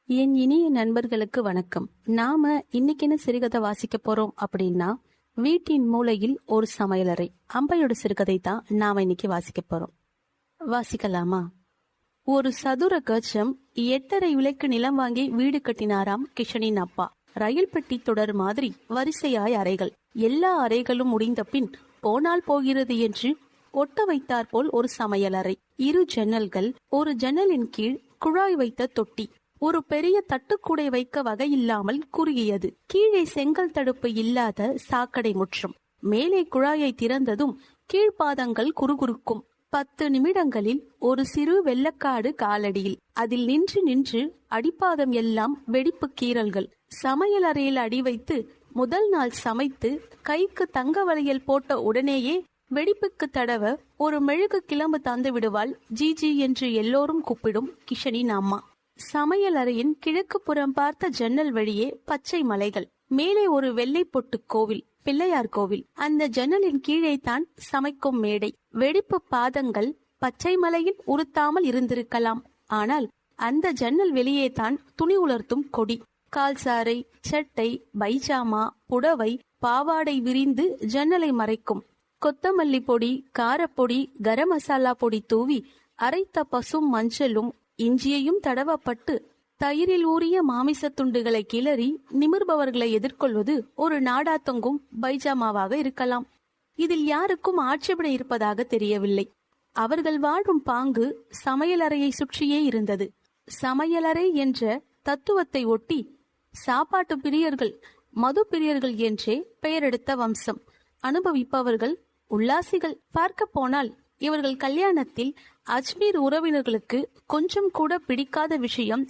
என் இனிய நண்பர்களுக்கு வணக்கம். நாம இன்னைக்கு என்ன சிறுகதை வாசிக்க போறோம் அப்படின்னா, வீட்டின் மூலையில் ஒரு சமையலறை. அம்பையோட சிறுகதை தான் நாம இன்னைக்கு வாசிக்க போறோம். வாசிக்கலாமா? ஒரு சதுர கஜம் 8.5 விலைக்கு நிலம் வாங்கி வீடு கட்டினாராம் கிஷனின் அப்பா. ரயில் பெட்டி தொடர் மாதிரி வரிசையாய் அறைகள். எல்லா அறைகளும் முடிந்த பின் போனால் போகிறது என்று ஒட்ட வைத்தார் போல் ஒரு சமையலறை. 2 ஜன்னல்கள், ஒரு ஜன்னலின் கீழ் குழாய் வைத்த தொட்டி, ஒரு பெரிய தட்டுக்கூடை வைக்க வகையில்லாமல் குறுகியது. கீழே செங்கல் தடுப்பு இல்லாத சாக்கடை முற்றம். மேலே குழாயை திறந்ததும் கீழ்பாதங்கள் குறுகுறுக்கும். 10 நிமிடங்களில் ஒரு சிறு வெள்ளக்காடு காலடியில். அதில் நின்று நின்று அடிப்பாதம் எல்லாம் வெடிப்பு கீறல்கள். சமையல் அறையில் அடி வைத்து முதல் நாள் சமைத்து கைக்கு தங்க வளையல் போட்ட உடனேயே வெடிப்புக்கு தடவ ஒரு மெழுகு கிளம்பு தந்து விடுவாள் ஜிஜி என்று எல்லோரும் கூப்பிடும் கிஷனின் அம்மா. சமையல் அறையின் கிழக்கு புறம் பார்த்த ஜன்னல் வழியே பச்சை மலைகள். மேலே ஒரு வெள்ளை பொட்டு கோவில், பிள்ளையார் கோவில். அந்த ஜன்னலின் கீழே தான் சமைக்கும் மேடை. வெடிப்பு பாதங்கள் பச்சை மலையில் உறுத்தாமல் இருந்திருக்கலாம். ஆனால் அந்த ஜன்னல் வெளியே தான் துணி உலர்த்தும் கொடி. கால்சாரை, சட்டை, பைஜாமா, புடவை, பாவாடை விரிந்து ஜன்னலை மறைக்கும். கொத்தமல்லி பொடி, காரப்பொடி, கரம் மசாலா பொடி தூவி அரைத்த பசும் மஞ்சளும் இஞ்சியையும் தடவப்பட்டு தயிரில் ஊறிய மாமிச துண்டுகளை கிளறி நிமிர்பவர்களை எதிர்கொள்வது ஒரு நாடா தொங்கும் பைஜாமாவாக இருக்கலாம். இதில் யாருக்கும் ஆட்சேபனை இருப்பதாக தெரியவில்லை. அவர்கள் வாழும் பாங்கு சமையலறையை சுற்றியே இருந்தது. சமையலறை என்ற தத்துவத்தை ஒட்டி சாப்பாட்டு பிரியர்கள், மது பிரியர்கள் என்றே பெயரெடுத்த வம்சம். அனுபவிப்பவர்கள் உல்லாசிகள். பார்க்க போனால் இவர்கள் கல்யாணத்தில் அஜ்மீர் உறவினர்களுக்கு கொஞ்சம் கூட பிடிக்காத விஷயம்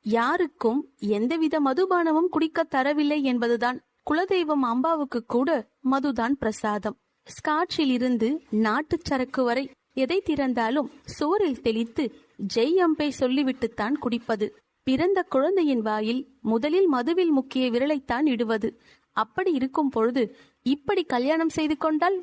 யாருக்கும் எந்தவித மதுபானமும் குடிக்க தரவில்லை என்பதுதான். குலதெய்வம் அம்பாவுக்கு கூட மதுதான் பிரசாதம். ஸ்காட்சில் இருந்து நாட்டு சரக்கு வரை எதை திறந்தாலும் சோறில் தெளித்து ஜெய் அம்பே சொல்லிவிட்டுத்தான் குடிப்பது. பிறந்த குழந்தையின் வாயில் முதலில் மதுவில் முக்கிய விரலைத்தான் இடுவது. அப்படி இருக்கும் பொழுது இப்படி கல்யாணம் செய்து கொண்டால்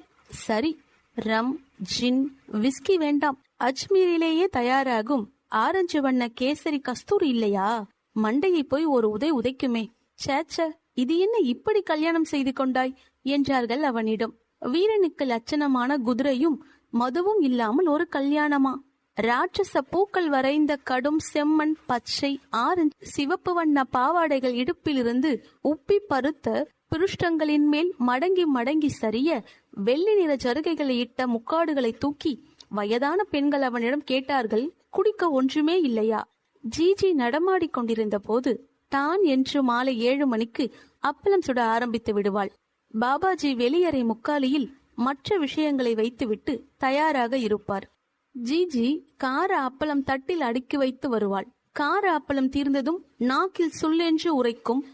சரி. ரம், ஜின், விஸ்கி வேண்டாம். அஜ்மீரிலேயே தயாராகும் ஆரஞ்சு வண்ண கேசரி கஸ்தூரி இல்லையா, மண்டையை போய் ஒரு உதைக்குமே. சேச்ச, இது என்ன இப்படி கல்யாணம் செய்து கொண்டாய் என்றார்கள் அவனிடம். வீரனுக்கு லட்சணமான குதிரையும் மதுவும் இல்லாமல் ஒரு கல்யாணமா? ராட்சச பூக்கள் வரைந்த கடும் செம்மண், பச்சை, ஆரஞ்சு, சிவப்பு வண்ண பாவாடைகள் இடுப்பிலிருந்து உப்பி பருத்த பிருஷ்டங்களின் மேல் மடங்கி மடங்கி சரிய வெள்ளி நிற ஜருகைகளை இட்ட முக்காடுகளை தூக்கி வயதான பெண்கள் அவனிடம் கேட்டார்கள், குடிக்க ஒன்றுமே இல்லையா? ஜிஜி நடமாடி கொண்டிருந்த போது தான் என்று மாலை 7 மணிக்கு அப்பளம் சுட ஆரம்பித்து விடுவாள். பாபாஜி வெளியறை முக்காலியில் மற்ற விஷயங்களை வைத்துவிட்டு தயாராக இருப்பார். ஜிஜி கார அப்பளம் தட்டில் அடுக்கி வைத்து வருவாள். கார அப்பளம் தீர்ந்ததும் நாக்கில் சுள்ளென்று உரைக்கும்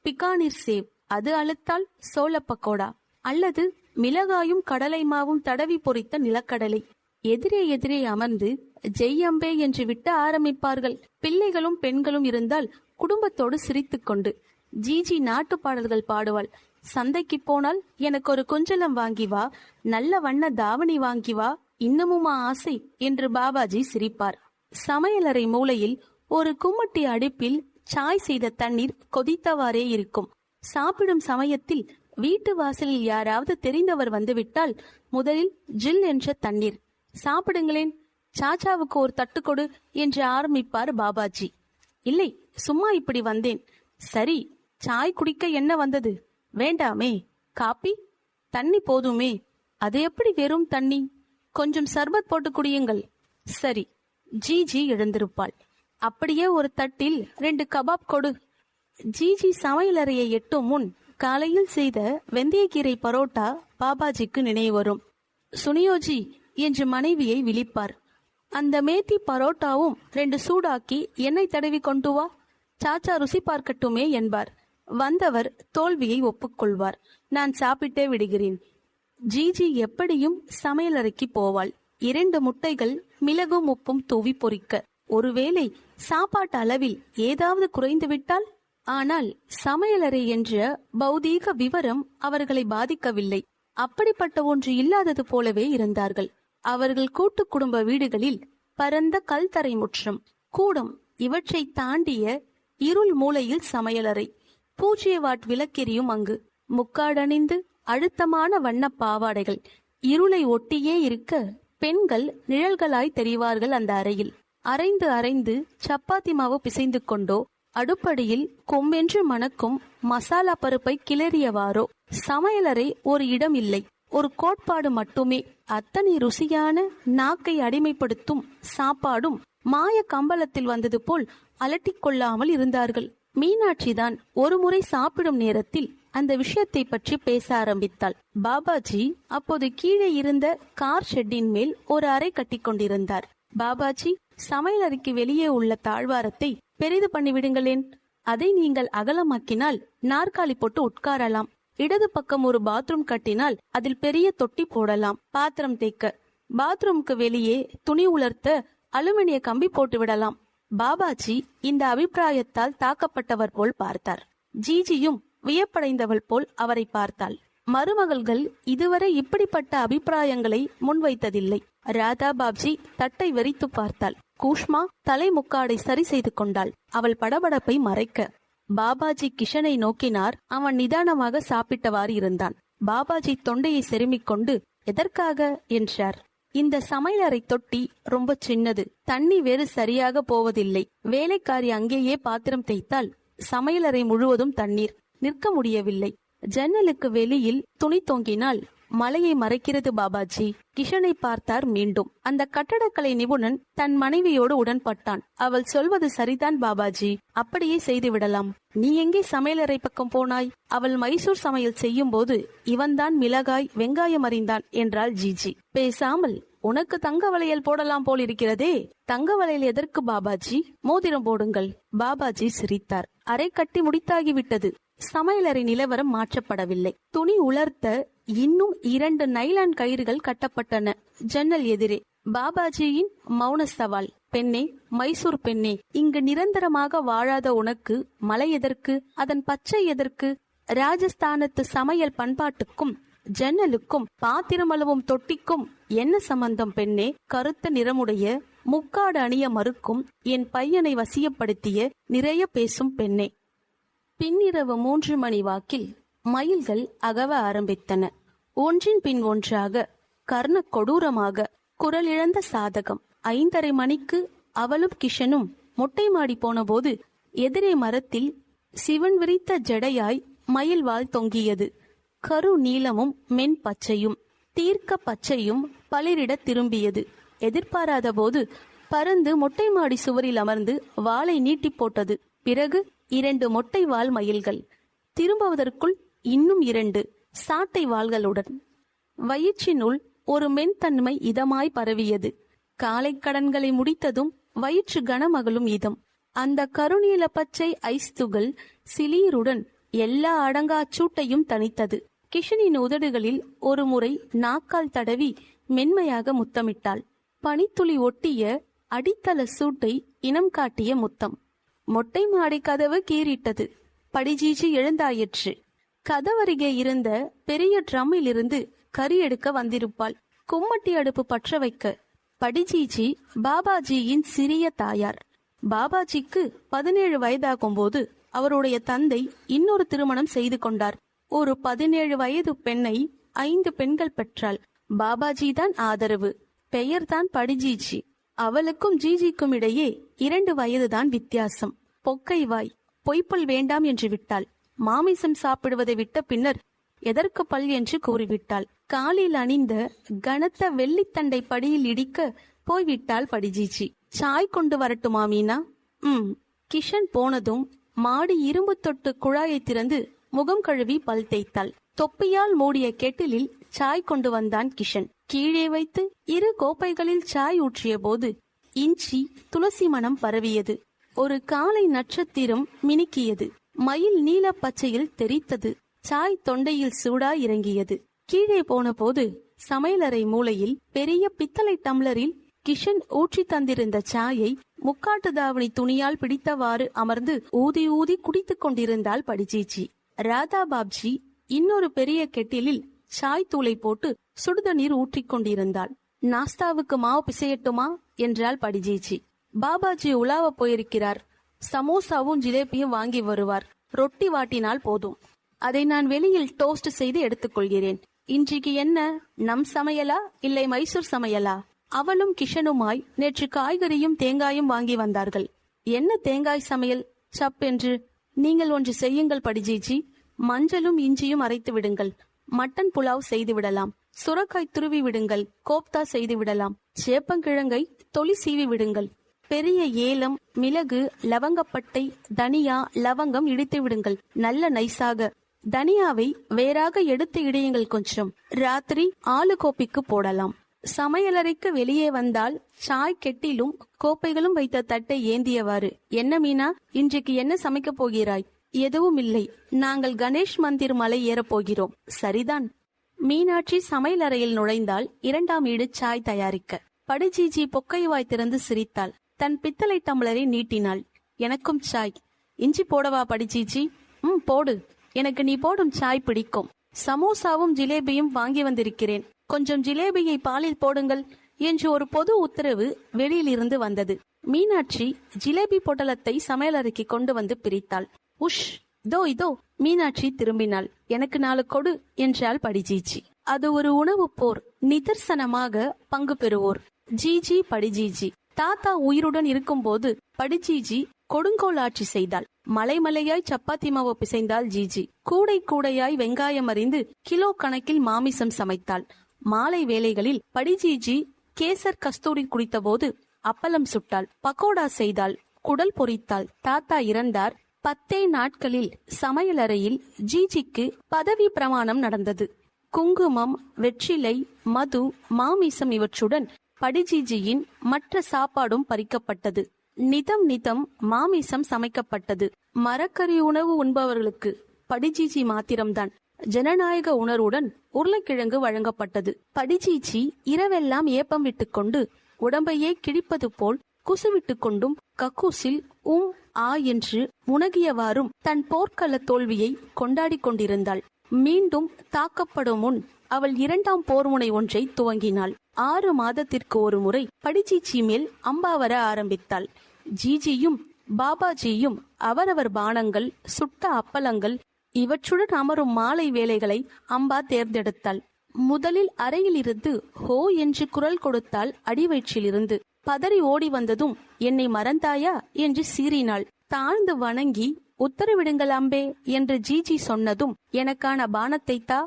பிகானீர் சேவ், அது அழுத்தால் சோள பக்கோடா அல்லது மிளகாயும் கடலை மாவும் தடவி பொரித்த நிலக்கடலை. எதிரே எதிரே அமர்ந்து ஜெய் அம்பே என்று விட்டு ஆரம்பிப்பார்கள். பிள்ளைகளும் பெண்களும் இருந்தால் குடும்பத்தோடு சிரித்து கொண்டு. ஜிஜி நாட்டு பாடல்கள் பாடுவாள். சந்தைக்கு போனால் எனக்கு ஒரு குஞ்சலம் வாங்கி வா, நல்ல வண்ண தாவணி வாங்கி வா, இன்னமுமா ஆசை என்று பாபாஜி சிரிப்பார். சமையலறை மூலையில் ஒரு கும்மட்டி அடுப்பில் சாய் செய்த தண்ணீர் கொதித்தவாறே இருக்கும். சாப்பிடும் சமயத்தில் வீட்டு வாசலில் யாராவது தெரிந்தவர் வந்துவிட்டால் முதலில் ஜில் என்ற தண்ணீர். சாப்பிடுங்களேன், சாச்சாவுக்கு ஒரு தட்டு கொடு என்று ஆரம்பிப்பார் பாபாஜி. இல்லை, சும்மா இப்படி வந்தேன். சரி, சாய் குடிக்க என்ன வந்தது? வேண்டாமே. காப்பி? தண்ணி போதுமே. அது எப்படி வெறும் தண்ணி? கொஞ்சம் சர்பத் போட்டு குடியுங்கள். சரி. ஜிஜி எழுந்திருப்பாள். அப்படியே ஒரு தட்டில் 2 கபாப் கொடு. ஜிஜி சமையலறையை எட்டும் முன் காலையில் செய்த வெந்தயக்கீரை பரோட்டா பாபாஜிக்கு நினைவு வரும். சுனியோஜி என்று மனைவியை விழிப்பார். அந்த மேத்தி பரோட்டாவும் 2 சூடாக்கி எண்ணெய் தடவி கொண்டு வா, சாச்சா ருசி பார்க்கட்டுமே என்பார். வந்தவர் தோல்வியை ஒப்புக்கொள்வார். நான் சாப்பிட்டே விடுகிறேன். ஜிஜி எப்படியும் சமையலறைக்கு போவாள். 2 முட்டைகள் மிளகும் உப்பும் தூவி பொரிக்க. ஒருவேளை சாப்பாட்டு அளவில் ஏதாவது குறைந்து விட்டால்? ஆனால் சமையலறை என்ற பௌதீக விவரம் அவர்களை பாதிக்கவில்லை. அப்படிப்பட்ட ஒன்று இல்லாதது போலவே இருந்தார்கள். அவர்கள் கூட்டு குடும்ப வீடுகளில் பரந்த கல்தரை முற்றம், கூடம் இவற்றை தாண்டிய இருள் மூலையில் சமையலறை. 0 வாட் விளக்கெரியும் அங்கு. முக்காடணிந்து அழுத்தமான வண்ண பாவாடைகள் இருளை ஒட்டியே இருக்க பெண்கள் நிழல்களாய் தெரிவார்கள் அந்த அறையில். அரைந்து அரைந்து சப்பாத்தி மாவு பிசைந்து கொண்டோ அடுப்படியில் கொம்பென்று மணக்கும் மசாலா பருப்பை கிளறியவாறோ சமையலறை ஒரு இடம் இல்லை, ஒரு கோட்பாடு மட்டுமே. அத்தனை ருசியான நாக்கை அடிமைப்படுத்தும் சாப்பாடும் மாய கம்பளத்தில் வந்தது போல் அலட்டிக் கொள்ளாமல் இருந்தார்கள். மீனாட்சிதான் ஒரு முறை சாப்பிடும் நேரத்தில் அந்த விஷயத்தை பற்றி பேச ஆரம்பித்தாள். பாபாஜி அப்போது கீழே இருந்த கார் ஷெட்டின் மேல் ஒரு அறை கட்டி கொண்டிருந்தார். பாபாஜி, சமையலறைக்கு வெளியே உள்ள தாழ்வாரத்தை பெரிது பண்ணிவிடுங்களேன். அதை நீங்கள் அகலமாக்கினால் நாற்காலி போட்டு உட்காரலாம். இடது பக்கம் ஒரு பாத்ரூம் கட்டினால் அதில் பெரிய தொட்டி போடலாம். பாத்திரம் தேக்க பாத்ரூமுக்கு வெளியே துணி உலர்த்த அலுமினிய கம்பி போட்டு விடலாம். பாபாஜி இந்த அபிப்பிராயத்தால் தாக்கப்பட்டவர் போல் பார்த்தார். ஜிஜியும் வியப்படைந்தவள் போல் அவரை பார்த்தாள். மருமகள்கள் இதுவரை இப்படிப்பட்ட அபிப்பிராயங்களை முன்வைத்ததில்லை. ராதா பாப்ஜி தட்டை வெறித்து பார்த்தாள். கூஷ்மா தலை முக்காடை சரி செய்து கொண்டாள். அவள் படபடப்பை மறைக்க பாபாஜி கிஷனை நோக்கினார். அவன் நிதானமாக சாப்பிட்டவாறு இருந்தான். பாபாஜி தொண்டையை செருமிக் கொண்டு, எதற்காக என்றார். இந்த சமையலறை தொட்டி ரொம்ப சின்னது, தண்ணி வேறு சரியாக போவதில்லை. வேலைக்காரி அங்கேயே பாத்திரம் தேய்த்தால் சமையலறை முழுவதும் தண்ணீர், நிற்க முடியவில்லை. ஜன்னலுக்கு வெளியில் துணி தொங்கினால் மலையை மறைக்கிறது பாபாஜி. கிஷனை பார்த்தார் மீண்டும். அந்த கட்டடக்கலை நிபுணன் தன் மனைவியோடு உடன்பட்டான். அவள் சொல்வது சரிதான் பாபாஜி, அப்படியே செய்து விடலாம். நீ எங்கே சமையலறை பக்கம் போனாய்? அவள் மைசூர் சமையல் செய்யும் போது இவன்தான் மிளகாய் வெங்காயம் அறிந்தான் என்றாள் ஜிஜி. பேசாமல் உனக்கு தங்க வளையல் போடலாம் போல் இருக்கிறதே. தங்க வளையல் எதற்கு பாபாஜி? மோதிரம் போடுங்கள். பாபாஜி சிரித்தார். அரை கட்டி முடித்தாகிவிட்டது. சமையலறை நிலவரம் மாற்றப்படவில்லை. துணி உலர்த்த இன்னும் 2 நைலான் கயிறுகள் கட்டப்பட்டன ஜன்னல் எதிரே. பாபாஜியின் மௌன சவால், பெண்ணே, மைசூர் பெண்ணே, இங்கு நிரந்தரமாக வாழாத உனக்கு மலை எதற்கு? அதன் பச்சை எதற்கு? ராஜஸ்தானத்து சமையல் பண்பாட்டுக்கும் ஜன்னலுக்கும் பாத்திரம் அளவும் தொட்டிக்கும் என்ன சம்பந்தம் பெண்ணே? கருத்த நிறமுடைய முக்காடு அணிய மறுக்கும் என் பையனை வசியப்படுத்திய நிறைய பேசும் பெண்ணே. பின்னிரவு 3 மணி வாக்கில் மயில்கள் அகவ ஆரம்பித்தன. ஒன்றின் பின் ஒன்றாக, கர்ண கொடூரமாக. குரல் இழந்த சாதகம். 5:30 மணிக்கு அவளும் கிஷனும் மொட்டை மாடி போன போது எதிரே மரத்தில் சிவன் விரித்த ஜடையாய் மயில் வால் தொங்கியது. கரு நீளமும் மென் பச்சையும் தீர்க்க பச்சையும் பளிரிட திரும்பியது. எதிர்பாராத போது பறந்து மொட்டை மாடி சுவரில் அமர்ந்து வாளை நீட்டி போட்டது. பிறகு 2 மொட்டை வால் மயில்கள். திரும்புவதற்குள் இன்னும் 2 சாட்டை வாள்களுடன். வயிற்றினுள் ஒரு மென்தன்மை இதமாய் பரவியது. காலை கடன்களை முடித்ததும் வயிற்று கனமகளும் இதம். அந்த கருநீல பச்சை ஐஸ்துகள் சிலீருடன் எல்லா அடங்காச்சூட்டையும் தணித்தது. கிஷனின் உதடுகளில் ஒரு முறை நாக்கால் தடவி மென்மையாக முத்தமிட்டாள். பனித்துளி ஒட்டிய அடித்தள சூட்டை இனம் காட்டிய முத்தம். மொட்டை மாடி கதவு கீறிட்டது. படிஜீஜி எழுந்தாயிற்று. கதவருகே இருந்த பெரிய ட்ரம்மில் இருந்து கறி எடுக்க வந்திருப்பாள். கும்மட்டி அடுப்பு பற்ற வைக்க. படிஜீஜி பாபாஜியின் சிறிய தாயார். பாபாஜிக்கு 17 வயதாகும் போது அவருடைய தந்தை இன்னொரு திருமணம் செய்து கொண்டார். ஒரு 17 வயது பெண்ணை 5 பெண்கள் பெற்றாள். பாபாஜி தான் ஆதரவு. பெயர்தான் படிஜீஜி. அவளுக்கும் ஜிஜிக்கும் இடையே 2 வயதுதான் வித்தியாசம். பொக்கை வாய், பொய்ப்பல் வேண்டாம் என்று விட்டாள். மாமிசம் சாப்பிடுவதை விட்ட பின்னர் எதற்கு பல் என்று கூறிவிட்டாள். காலில் அணிந்த கனத்த வெள்ளித்தண்டை படியில் இடிக்க போய்விட்டாள் படிஜீஜி. சாய் கொண்டு வரட்டுமா மீனா? கிஷன் போனதும் மாடி இரும்பு தொட்டு குழாயை திறந்து முகம் கழுவி பல் தேய்த்தாள். தொப்பியால் மூடிய கெட்டிலில் சாய் கொண்டு வந்தான் கிஷன். கீழே வைத்து 2 கோப்பைகளில் சாய் ஊற்றிய போது இஞ்சி துளசி மனம் பரவியது. ஒரு காலை நட்சத்திரம் மினுக்கியது. மயில் நீல பச்சையில் தெரித்தது. சாய் தொண்டையில் சூடாய் இறங்கியது. கீழே போன போது சமையலறை மூலையில் பெரிய பித்தளை டம்ளரில் கிஷன் ஊற்றி தந்திருந்த சாயை முக்காட்டு தாவணி துணியால் பிடித்தவாறு அமர்ந்து ஊதி ஊதி குடித்துக் கொண்டிருந்தாள் படிஜீஜி. ராதா பாப்ஜி இன்னொரு பெரிய கெட்டிலில் சாய் தூளை போட்டு சுடுதண்ணீர் ஊற்றிக் கொண்டிருந்தாள். நாஸ்தாவுக்கு மாவு பிசையட்டுமா என்றாள் படிஜீஜி. பாபாஜி உலாவ போயிருக்கிறார். சமோசாவும் ஜிலேபியும் வாங்கி வருவார். ரொட்டி வாட்டினால் போதும். அதை நான் வெளியில் டோஸ்ட் செய்து எடுத்துக்கொள்கிறேன். இன்றைக்கு என்ன, நம் சமையலா இல்லை மைசூர் சமையலா? அவளும் கிஷனுமாய் நேற்று காய்கறியும் தேங்காயும் வாங்கி வந்தார்கள். என்ன தேங்காய் சமையல் சப்பென்று? நீங்கள் ஒன்று செய்யுங்கள் படிஜிஜி. மஞ்சளும் இஞ்சியும் அரைத்து விடுங்கள். மட்டன் புலாவ் செய்து விடலாம். சுரக்காய் துருவி விடுங்கள். கோப்தா செய்து விடலாம். சேப்பங்கிழங்கை தொளி சீவி விடுங்கள். பெரிய ஏலம், மிளகு, லவங்கப்பட்டை, தனியா, லவங்கம் இடித்து விடுங்கள் நல்ல நைசாக. தனியாவை வேறாக எடுத்து இடியுங்கள் கொஞ்சம். ராத்திரி ஆளு கோப்பிக்கு போடலாம். சமையலறைக்கு வெளியே வந்தால் சாய் கெட்டிலும் கோப்பைகளும் வைத்த தட்டை ஏந்தியவாறு, என்ன மீனா, இன்றைக்கு என்ன சமைக்க போகிறாய்? எதுவும் இல்லை, நாங்கள் கணேஷ் மந்திர் மலை ஏறப் போகிறோம். சரிதான். மீனாட்சி சமையலறையில் நுழைந்தால் இரண்டாம் ஈடு சாய் தயாரிக்க. படிஜிஜி பொக்கை வாய் திறந்து சிரித்தாள். தன் பித்தளை டம்ளரை நீட்டினாள். எனக்கும் சாய். இஞ்சி போடவா படிஜிஜி? போடு. எனக்கு நீ போடும் சாய் பிடிக்கும். சமோசாவும் ஜிலேபியும் வாங்கி வந்திருக்கிறேன். கொஞ்சம் ஜிலேபியை பாலில் போடுங்கள் என்று ஒரு பொது உத்தரவு வெளியில் இருந்து வந்தது. மீனாட்சி ஜிலேபி பொட்டலத்தை சமையலறைக்கு கொண்டு வந்து பிரித்தாள். உஷ், இதோ. மீனாட்சி திரும்பினாள். எனக்கு 4 கொடு என்றாள் படிஜிஜி. அது ஒரு உணவு போர். நிதர்சனமாக பங்கு பெறுவோர் ஜிஜி படிஜிஜி. தாத்தா உயிருடன் இருக்கும் போது படிஜிஜி கொடுங்கோல் ஆட்சி செய்தாள். மலைமலையாய் சப்பாத்தி மாவு பிசைந்தாள் ஜிஜி. கூடை கூடையாய் வெங்காயம் அறிந்து கிலோ கணக்கில் மாமிசம் சமைத்தாள். மாலை வேளைகளில் படிஜிஜி கேசர் கஸ்தூரி குடித்த போது அப்பளம் சுட்டாள். பக்கோடா செய்தாள். குடல் பொரித்தாள். தாத்தா இறந்தார். 10 நாட்களில் சமையலறையில் ஜிஜிக்கு பதவி பிரமாணம் நடந்தது. குங்குமம், வெற்றிலை, மது, மாமிசம் இவற்றுடன் படிஜிஜியின் மற்ற சாப்பாடும் பறிக்கப்பட்டது. நிதம் மாமிசம் சமைக்கப்பட்டது. மரக்கறி உணவு உண்பவர்களுக்கு படிஜிஜி மாத்திரம்தான். ஜனநாயக உணர்வுடன் உருளைக்கிழங்கு வழங்கப்பட்டது. படிஜிஜி இரவெல்லாம் ஏப்பம் விட்டுக்கொண்டு உடம்பையே கிழிப்பது போல் குசுவிட்டு கொண்டும் கக்கூசில் ஆ என்று முனகியவாறும் தன் போர்க்கள தோல்வியை கொண்டாடி கொண்டிருந்தாள். மீண்டும் தாக்கப்படும் முன் அவள் 2ஆம் போர் முனை ஒன்றை துவங்கினாள். 6 மாதத்திற்கு ஒரு முறை படிஜிஜி மேல் அம்பா வர ஆரம்பித்தாள். ஜிஜியும் பாபாஜியும் அவரவர் பானங்கள், சுட்ட அப்பளங்கள் இவற்றுடன் அமரும் மாலை வேளைகளை அம்பா தேர்ந்தெடுத்தாள். முதலில் அறையில் இருந்து ஹோ என்று குரல் கொடுத்தாள். அடிவயிற்றிலிருந்து பதறி ஓடி வந்ததும் என்னை மறந்தாயா என்று சீறினாள். தாழ்ந்து வணங்கி உத்தரவிடுங்கள் அம்பே என்று ஜிஜி சொன்னதும் எனக்கான பானத்தை தா,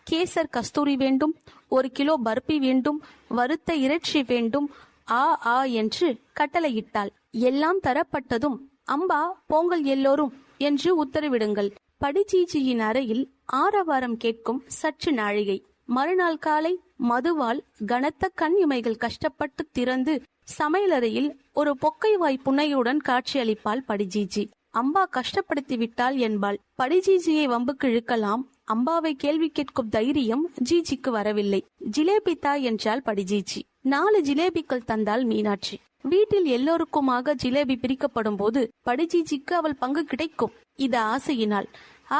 கேசர் கஸ்தூரி வேண்டும், 1 கிலோ பர்பி வேண்டும், வறுத்த இறைச்சி வேண்டும், ஆ என்று கட்டளையிட்டாள். எல்லாம் தரப்பட்டதும் அம்பா போங்கள் எல்லோரும் என்று உத்தரவிடுங்கள். படிஜிஜியின் அறையில் ஆரவாரம் கேட்கும் சற்று நாழிகை. மறுநாள் காலை மதுவால் கனத்த கண் இமைகள் கஷ்டப்பட்டு திறந்து சமையலறையில் ஒரு பொக்கைவாய் புன்னையுடன் காட்சியளிப்பாள் படிஜிஜி. அம்பா கஷ்டப்படுத்தி விட்டாள் என்பாள். படிஜிஜியை வம்புக்கு இழுக்கலாம். அம்பாவை கேள்வி கேட்கும் தைரியம் ஜிஜிக்கு வரவில்லை. ஜிலேபி தா என்றாள் படிஜிஜி. 4 ஜிலேபிகள் தந்தாள் மீனாட்சி. வீட்டில் எல்லோருக்குமாக ஜிலேபி பிரிக்கப்படும் போது படிஜிஜிக்கு அவள் பங்கு கிடைக்கும். இது ஆசையினாள்.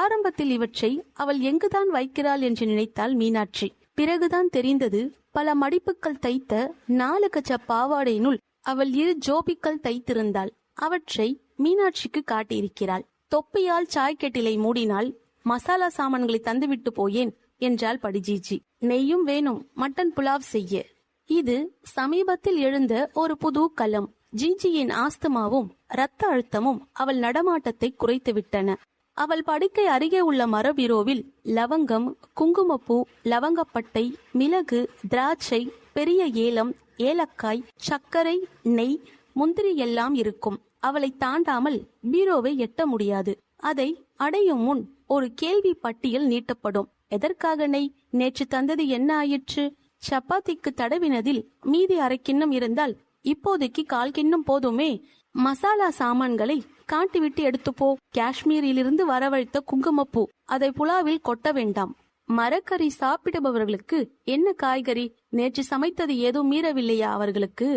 ஆரம்பத்தில் இவற்றை அவள் எங்குதான் வைக்கிறாள் என்று நினைத்தாள் மீனாட்சி. பிறகுதான் தெரிந்தது, பல மடிப்புகள் தைத்த 4 கச்ச பாவாடையினுள் அவள் 2 ஜோபிக்கள் தைத்திருந்தாள். அவற்றை மீனாட்சிக்கு காட்டியிருக்கிறாள். தொப்பியால் சாய்க்கெட்டிலை மூடினாள். மசாலா சாமான்களை தந்துவிட்டு போயேன் என்றாள் படிஜிஜி. நெய்யும் வேணும், மட்டன் புலாவ் செய்ய. இது சமீபத்தில் எழுந்த ஒரு புது களம். ஜிஜியின் ஆஸ்துமாவும் இரத்த அழுத்தமும் அவள் நடமாட்டத்தை குறைத்து விட்டன. அவள் படுக்கை அருகே உள்ள மரபீரோவில் லவங்கம், குங்குமப்பூ, லவங்கப்பட்டை, மிளகு, திராட்சை, பெரிய ஏலம், ஏலக்காய், சர்க்கரை, நெய், முந்திரி எல்லாம் இருக்கும். அவளை தாண்டாமல் பீரோவை எட்ட முடியாது. அதை அடையும் முன் ஒரு கேள்வி பட்டியல் நீட்டப்படும். எதற்காக நெய்? நேற்று தந்தது என்ன ஆயிற்று? சப்பாத்திக்கு தடவினதில் மீதி 1/2 கிண்ணம் இருந்தால் இப்போதைக்கு 1/4 கிண்ணம் போதுமே. மசாலா சாமான்களை காட்டிவிட்டு எடுத்துப்போ. காஷ்மீரிலிருந்து வரவழைத்த குங்குமப்பூ, அதை புலாவில் கொட்ட வேண்டாம். மரக்கறி சாப்பிடுபவர்களுக்கு என்ன காய்கறி? நேற்று சமைத்தது ஏதோ மீறவில்லையா அவர்களுக்கு?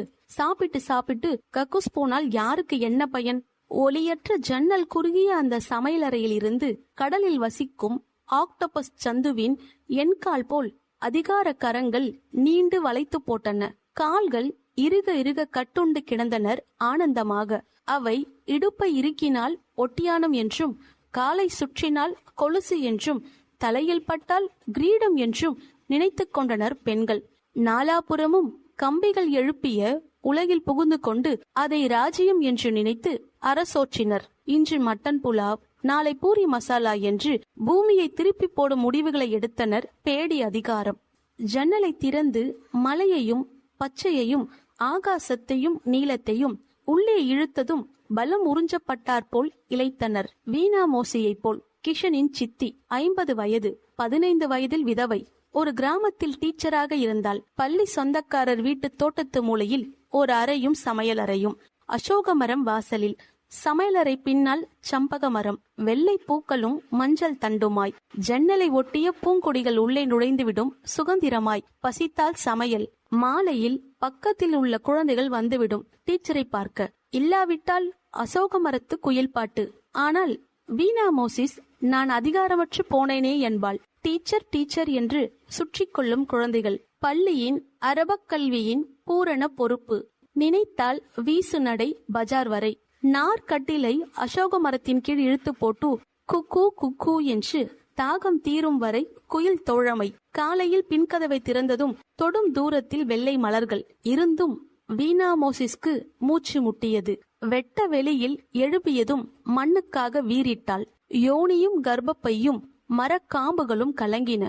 சாப்பிட்டு கக்கூஸ் போனால் யாருக்கு என்ன பயன்? ஒளியற்ற ஜன்னல் குறுகிய அந்த சமையலறையில் இருந்து கடலில் வசிக்கும் ஆக்டோபஸ் சந்துவின் எண்கால் போல் அதிகார கரங்கள் நீண்டு வளைத்து போட்டன. கால்கள் இறுக கட்டுண்டு கிடந்தனர் ஆனந்தமாக. அவை இடுப்பை இறுக்கினால் ஒட்டியானம் என்றும், காலை சுற்றினால் கொலுசு என்றும், தலையில் பட்டால் கிரீடம் என்றும் நினைத்துக் கொண்டனர் பெண்கள். நாலாபுறமும் கம்பிகள் எழுப்பிய உலகில் புகுந்து கொண்டு அதை ராஜ்யம் என்று நினைத்து அரசோற்றினர். இன்று மட்டன் புலாவ், நாளை பூரி மசாலா என்று பூமியை திருப்பி போடும் முடிவுகளை எடுத்தனர் பேடி அதிகாரம். ஜன்னலை திறந்து மலையையும் பச்சையையும் ஆகாசத்தையும் நீளத்தையும் உள்ளே இழுத்ததும் பலம் உறிஞ்சப்பட்டார் போல் இளைத்தனர். வீணா மோசியை போல். கிஷனின் சித்தி, 50 வயது, 15 வயதில் விதவை. ஒரு கிராமத்தில் டீச்சராக இருந்தால். பள்ளி சொந்தக்காரர் வீட்டு தோட்டத்து மூலையில் ஒரு அறையும் சமையல் அறையும். அசோக மரம் வாசலில், சமையலறை பின்னால் சம்பக மரம், வெள்ளை பூக்களும் மஞ்சள் தண்டுமாய். ஜன்னலை ஒட்டிய பூங்கொடிகள் உள்ளே நுழைந்துவிடும் சுதந்திரமாய். பசித்தால் சமையல். மாலையில் பக்கத்தில் உள்ள குழந்தைகள் வந்துவிடும் டீச்சரை பார்க்க. இல்லாவிட்டால் அசோக மரத்து குயில் பாட்டு. ஆனால் வீணா மோசிஸ் நான் அதிகாரமற்று போனேனே என்பாள். டீச்சர் டீச்சர் என்று சுற்றி கொள்ளும் குழந்தைகள். பள்ளியின் அரபக் கல்வியின் பூரண பொறுப்பு. நினைத்தால் வீசு நடை பஜார் வரை. நார்கட்டிலை அசோக மரத்தின் கீழ் இழுத்து போட்டு குக்கு குக்கு என்று தாகம் தீரும் வரை குயில் தோழமை. காலையில் பின்கதவை திறந்ததும் தொடும் தூரத்தில் வெள்ளை மலர்கள் இருந்தும் வீணா மோசிஸ்க்கு மூச்சு முட்டியது. வெட்ட வெளியில் எழுப்பியதும் மண்ணுக்காக வீறிட்டாள். யோனியும் கர்ப்பப்பையும் மரக்காம்புகளும் கலங்கின.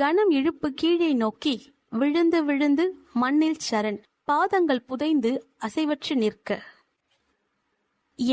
கனம் இழுப்பு கீழே நோக்கி விழுந்து விழுந்து மண்ணில் சரண். பாதங்கள் புதைந்து அசைவற்று நிற்க.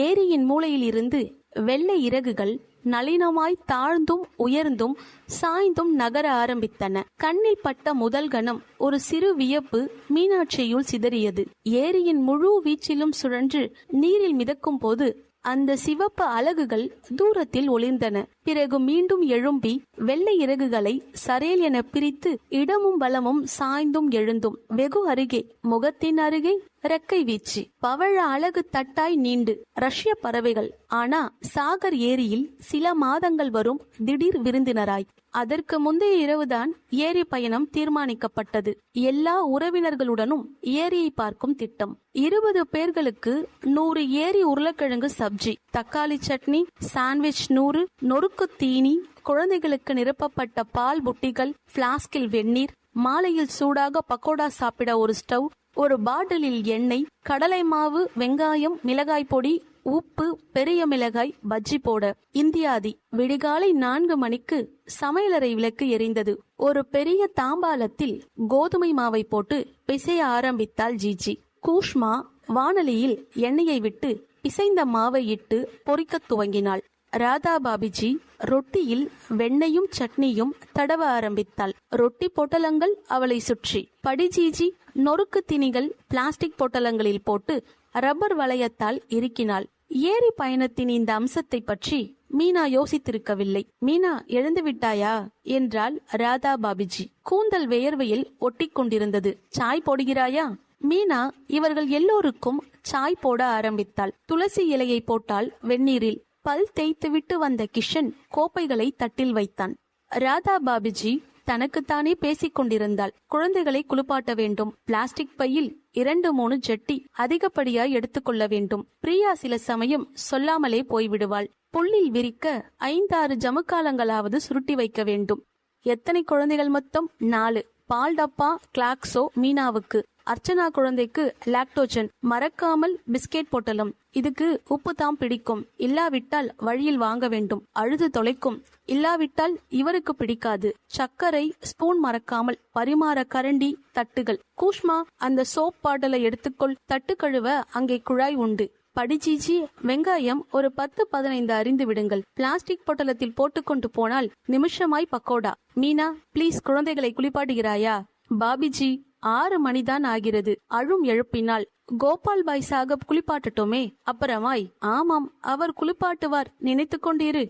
ஏரியின் மூலையில் இருந்து வெள்ளை இறகுகள் நளினமாய் தாழ்ந்தும் உயர்ந்தும் சாய்ந்தும் நகர ஆரம்பித்தன. கண்ணில் பட்ட முதல் கணம் ஒரு சிறு வியப்பு மீனாட்சியுள் சிதறியது. ஏரியின் முழு வீச்சிலும் சுழன்று நீரில் மிதக்கும் போது அந்த சிவப்பு அலகுகள் தூரத்தில் ஒளிர்ந்தன. பிறகு மீண்டும் எழும்பி வெள்ளை இறகுகளை சரேல் என பிரித்து இடமும் வலமும் சாய்ந்தும் எழுந்தும் வெகு அருகே, முகத்தின் அருகே ரெக்கை வீச்சு. பவழ அழகு தட்டாய் நீண்டு. ரஷ்ய பறவைகள். ஆனா சாகர் ஏரியில் சில மாதங்கள் வரும் திடீர் விருந்தினராய். அதற்கு முந்தைய இரவுதான் ஏரி பயணம் தீர்மானிக்கப்பட்டது. எல்லா உறவினர்களுடனும் ஏரியை பார்க்கும் திட்டம். 20 பேர்களுக்கு 100 ஏரி உருளைக்கிழங்கு சப்ஜி, தக்காளி சட்னி, சாண்ட்விச் 100, நொறுக்கு தீனி, குழந்தைகளுக்கு நிரப்பப்பட்ட பால் புட்டிகள், பிளாஸ்கில் வெந்நீர், மாலையில் சூடாக பக்கோடா சாப்பிட ஒரு ஸ்டவ், ஒரு பாட்டிலில் எண்ணெய், கடலை மாவு, வெங்காயம், மிளகாய் பொடி, உப்பு, பெரிய மிளகாய், பஜ்ஜி போட. இந்தியாதி. விடிகாலை 4 மணிக்கு சமையலறை விளக்கு எரிந்தது. ஒரு பெரிய தாம்பாலத்தில் கோதுமை மாவை போட்டு பிசைய ஆரம்பித்தாள் ஜிஜி. கூஷ்மா வானலியில் எண்ணெயை விட்டு பிசைந்த மாவை இட்டு பொறிக்க துவங்கினாள். ராதா பாபிஜி ரொட்டியில் வெண்ணையும் சட்னியும் தடவ ஆரம்பித்தாள். ரொட்டி பொட்டலங்கள் அவளை சுற்றி. படிஜிஜி நொறுக்கு திணிகள் பிளாஸ்டிக் பொட்டலங்களில் போட்டு ரப்பர் வளையத்தால் இறுக்கினாள். ஏரி பயணத்தின் இந்த அம்சத்தை பற்றி மீனா யோசித்திருக்கவில்லை. மீனா, எழுந்து விட்டாயா என்றாள் ராதா பாபிஜி. கூந்தல் வேர்வையில் ஒட்டி கொண்டிருந்தது. சாய் போடுகிறாயா? மீனா இவர்கள் எல்லோருக்கும் சாய் போட ஆரம்பித்தாள். துளசி இலையை போட்டால் வெந்நீரில். பல் தேய்த்துவிட்டு வந்த கிஷன் கோப்பைகளை தட்டில் வைத்தான். ராதா பாபிஜி தனக்குத்தானே பேசிக் கொண்டிருந்தாள். குழந்தைகளை குளிப்பாட்ட வேண்டும். பிளாஸ்டிக் பையில் 2-3 ஜட்டி அதிகப்படியாய் எடுத்துக்கொள்ள வேண்டும். பிரியா சில சமயம் சொல்லாமலே போய்விடுவாள். புள்ளில் விரிக்க 5-6 ஜமுக்காலங்களாவது சுருட்டி வைக்க வேண்டும். எத்தனை குழந்தைகள் மொத்தம்? 4. பால் டப்பா கிளாக்ஸோ மீனாவுக்கு. அர்ச்சனா குழந்தைக்கு லாக்டோஜன். மறக்காமல் பிஸ்கெட் பொட்டலம். இதுக்கு உப்பு தாம் பிடிக்கும். இல்லாவிட்டால் வழியில் வாங்க வேண்டும். அழுது தொலைக்கும். இல்லாவிட்டால் இவருக்கு பிடிக்காது. சர்க்கரை ஸ்பூன் மறக்காமல். பரிமாற கரண்டி, தட்டுகள். கூஷ்மா, அந்த சோப் பாட்டலை எடுத்துக்கொள். தட்டு கழுவ அங்கே குழாய் உண்டு. படிஜிஜி, வெங்காயம் ஒரு 10-15 அறிந்து விடுங்கள். பிளாஸ்டிக் பொட்டலத்தில் போட்டுக்கொண்டு போனால் நிமிஷமாய் பக்கோடா. மீனா, பிளீஸ் குழந்தைகளை குளிப்பாட்டுகிறாயா? பாபிஜி, 6 மணிதான் ஆகிறது. அழும் எழுப்பினால். கோபால் பாய் சாகப் குளிப்பாட்டட்டுமே. அப்புறமாய். ஆமாம், அவர் குளிப்பாட்டுவார், நினைத்து கொண்டிரு.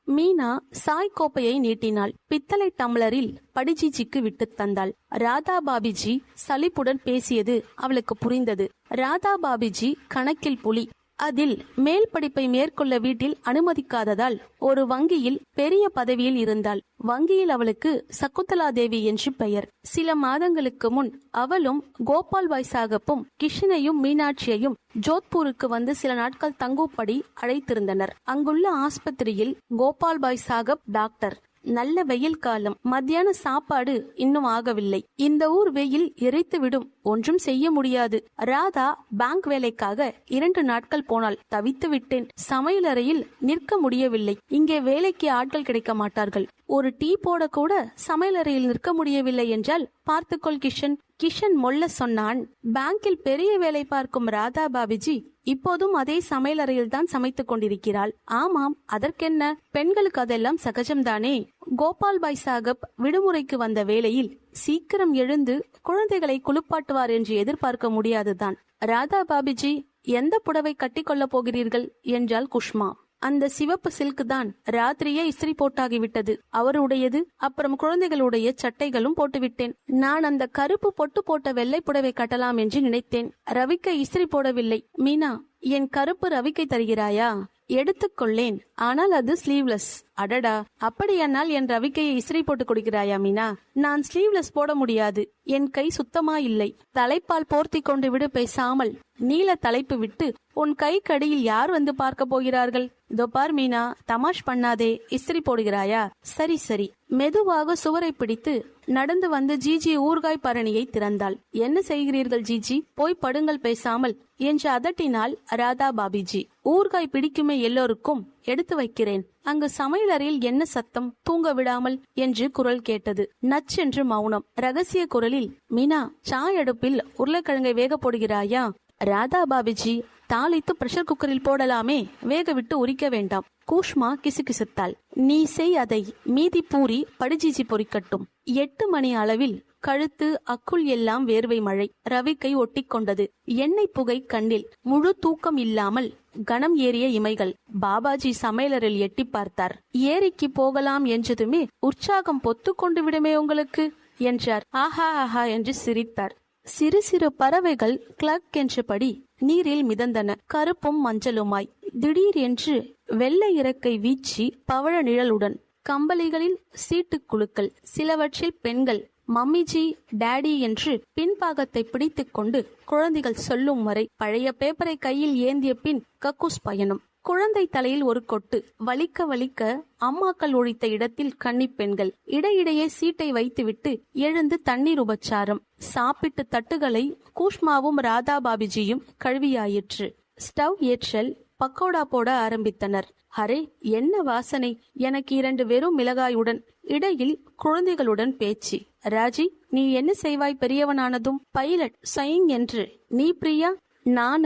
மீனா சாய் கோப்பையை நீட்டினாள். பித்தளை டம்ளரில் படிஜிஜிக்கு விட்டு தந்தாள். ராதா பாபிஜி சலிப்புடன் பேசியது அவளுக்கு புரிந்தது. ராதா பாபிஜி கணக்கில் புலி. அதில் மேல் படிப்பை மேற்கொள்ள வீட்டில் அனுமதிக்காததால் ஒரு வங்கியில் பெரிய பதவியில் இருந்தாள். வங்கியில் அவளுக்கு சகுந்தலா தேவி என்று பெயர். சில மாதங்களுக்கு முன் அவளும் கோபால்பாய் சாகப்பும் கிஷனையும் மீனாட்சியையும் ஜோத்பூருக்கு வந்து சில நாட்கள் தங்கும்படி அழைத்திருந்தனர். அங்குள்ள ஆஸ்பத்திரியில் கோபால்பாய் சாகப் டாக்டர். நல்ல வெயில் காலம். மத்தியான சாப்பாடு இன்னும் ஆகவில்லை. இந்த ஊர் வெயில் எரித்து விடும். ஒன்றும் செய்ய முடியாது. ராதா பேங்க் வேலைக்காக 2 நாட்கள் போனால். தவித்து விட்டேன். சமையலறையில் நிற்க முடியவில்லை. இங்கே வேலைக்கு ஆட்கள் கிடைக்க மாட்டார்கள். ஒரு டீ போட கூட சமையலறையில் நிற்க முடியவில்லை என்றால் பார்த்துக்கொள் கிஷன். கிஷன் மொல்ல சொன்னான். பேங்கில் பெரிய வேலை பார்க்கும் ராதா பாபிஜி இப்போதும் அதே சமையலறையில் தான் சமைத்துக் கொண்டிருக்கிறாள். ஆமாம், அதற்கென்ன? பெண்களுக்கு அதெல்லாம் சகஜம்தானே. கோபால்பாய் சாகப் விடுமுறைக்கு வந்த வேளையில் சீக்கிரம் எழுந்து குழந்தைகளை குளிப்பாட்டுவார் என்று எதிர்பார்க்க முடியாதுதான். ராதா பாபிஜி, எந்த புடவை கட்டிக்கொள்ள போகிறீர்கள் என்றாள் குஷ்மா. அந்த சிவப்பு சில்க் தான். ராத்திரியே இஸ்திரி போட்டாகிவிட்டது. அவருடையது, அப்புறம் குழந்தைகளுடைய சட்டைகளும் போட்டுவிட்டேன். நான் அந்த கருப்பு பொட்டு போட்ட வெள்ளை புடவை கட்டலாம் என்று நினைத்தேன். ரவிக்கை இஸ்திரி போடவில்லை. மீனா, என் கருப்பு ரவிக்கை தருகிறாயா? எடுத்துக்கொள்ளேன், ஆனால் அது ஸ்லீவ்லெஸ். அடடா, அப்படியானால் என் ரவிக்கையை இஸ்திரி போட்டு கொடுக்கிறாயா மீனா? நான் ஸ்லீவ்லெஸ் போட முடியாது. என் கை சுத்தமா இல்லை. தலைப்பால் போர்த்தி கொண்டு விடு பேசாமல். நீல தலைப்பு விட்டு உன் கை கடியில் யார் வந்து பார்க்க போகிறார்கள்? இதோ பார் மீனா, தமாஷ் பண்ணாதே. இஸ்திரி போடுகிறாயா? சரி சரி. மெதுவாக சுவரை பிடித்து நடந்து வந்து ஜிஜி ஊர்காய் பரணியை திறந்தாள். என்ன செய்கிறீர்கள் ஜிஜி? போய் படுங்கள் பேசாமல் என்று அதட்டினாள் ராதா பாபிஜி. ஊர்காய் பிடிக்குமே எல்லோருக்கும், எடுத்து வைக்கிறேன். அங்கு சமையலறையில் என்ன சத்தம்? தூங்க விடாமல் என்று குரல் கேட்டது. நச்சென்று மௌனம். ரகசிய குரலில், மீனா, சாய் அடுப்பில் உருளைக்கிழங்கை வேக போடுகிறாயா? ராதா பாபிஜி, தாளித்து பிரஷர் குக்கரில் போடலாமே, வேக விட்டு உரிக்க வேண்டாம். கூஷ்மா கிசுகிசுத்தாள். நீ செய் அதை. மீதி பூரி படுஜிஜி பொறிக்கட்டும். 8 மணி அளவில் கழுத்து அக்குள் எல்லாம் வேர்வை மழை. ரவிக்கை ஒட்டி கொண்டது. எண்ணெய் புகை கண்ணில். முழு தூக்கம் இல்லாமல் கணம் ஏறிய இமைகள். பாபாஜி சமையலரில் எட்டி பார்த்தார். ஏரிக்கு போகலாம் என்றதுமே உற்சாகம் பொத்து கொண்டு விடுமே உங்களுக்கு என்றார். ஆஹா ஆஹா என்று சிரித்தார். சிறு சிறு பறவைகள் கிளக் என்றபடி நீரில் மிதந்தன. கருப்பும் மஞ்சளுமாய். திடீர் என்று வெள்ளை இறக்கை வீச்சி பவழ நிழலுடன். கம்பளிகளில் சீட்டு குழுக்கள். சிலவற்றில் பெண்கள் மம்மிஜி, டாடி என்று பின்பாகத்தை பிடித்துக் கொண்டு குழந்தைகள் சொல்லும் வரை. பழைய பேப்பரை கையில் ஏந்திய பின் கக்கூஸ் பயணம். குழந்தை தலையில் ஒரு கொட்டு. வலிக்க வலிக்க அம்மாக்கள் ஒழித்த இடத்தில் கன்னி பெண்கள். இடையிடையே சீட்டை வைத்துவிட்டு எழுந்து தண்ணீர் உபச்சாரம். சாப்பிட்டு தட்டுகளை கூஷ்மாவும் ராதா பாபிஜியும் கழுவியாயிற்று. ஸ்டவ் ஏற்றல். பக்கோடா போட ஆரம்பித்தனர். அரே, என்ன வாசனை! எனக்கு 2 வெறும் மிளகாயுடன். இடையில் குழந்தைகளுடன் பேச்சு. ராஜி, நீ என்ன செய்வாய் பெரியவனானதும்? பைலட் சைங் என்று. நீ பிரியா? நான்